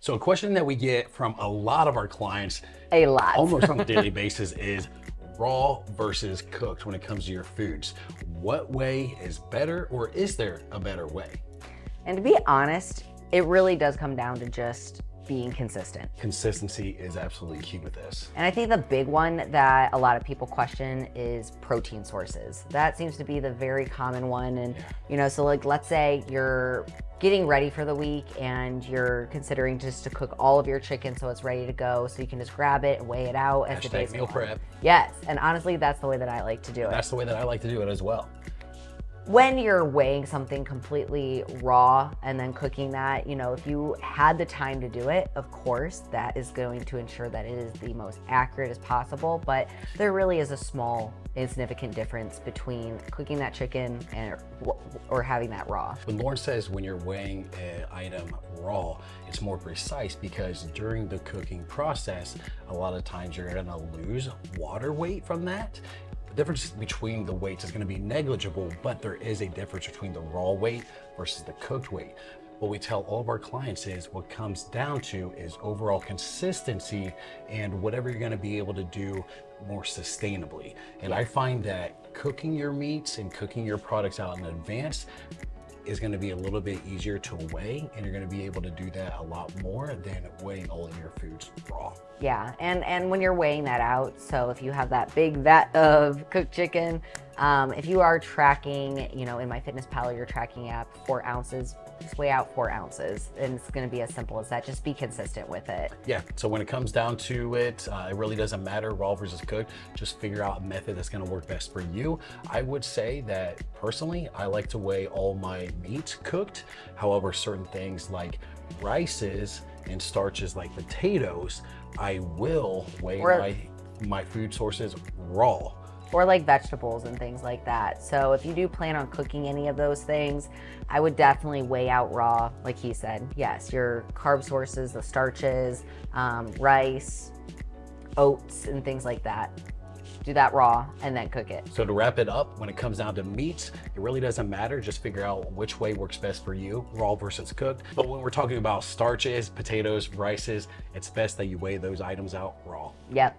So a question that we get from a lot of our clients, A lot. almost on a daily basis, is raw versus cooked when it comes to your foods. What way is better, or is there a better way? And to be honest, it really does come down to just being consistent. Consistency is absolutely key with this. And I think the big one that a lot of people question is protein sources. That seems to be the very common one. And, you know, so like, let's say you're getting ready for the week and you're considering just to cook all of your chicken so it's ready to go, so you can just grab it and weigh it out as the days meal go on. prep. Yes, and honestly, that's the way that I like to do it. That's the way that I like to do it as well. When you're weighing something completely raw and then cooking that, you know, if you had the time to do it, of course, that is going to ensure that it is the most accurate as possible. But there really is a small, insignificant difference between cooking that chicken and or having that raw. When Lauren says when you're weighing an item raw, it's more precise because during the cooking process, a lot of times you're gonna lose water weight from that. The difference between the weights is going to be negligible, but there is a difference between the raw weight versus the cooked weight. What we tell all of our clients is what comes down to is overall consistency and whatever you're going to be able to do more sustainably. And I find that cooking your meats and cooking your products out in advance is going to be a little bit easier to weigh, and you're going to be able to do that a lot more than weighing all of your foods raw. Yeah, and when you're weighing that out, so if you have that big vat of cooked chicken, if you are tracking, you know, in my Fitness Pal, your tracking app, 4 ounces, just weigh out 4 ounces, and it's going to be as simple as that. Just be consistent with it. Yeah, so when it comes down to it, it really doesn't matter raw versus cooked. Just figure out a method that's going to work best for you. I would say that personally, I like to weigh all my meat cooked. However, certain things like rices and starches like potatoes, I will weigh my food sources raw. Or like vegetables and things like that. So if you do plan on cooking any of those things, I would definitely weigh out raw, like he said. Yes, your carb sources, the starches, rice, oats, and things like that. Do that raw and then cook it. So to wrap it up, when it comes down to meats, it really doesn't matter. Just figure out which way works best for you, raw versus cooked. But when we're talking about starches, potatoes, rices, it's best that you weigh those items out raw. Yep.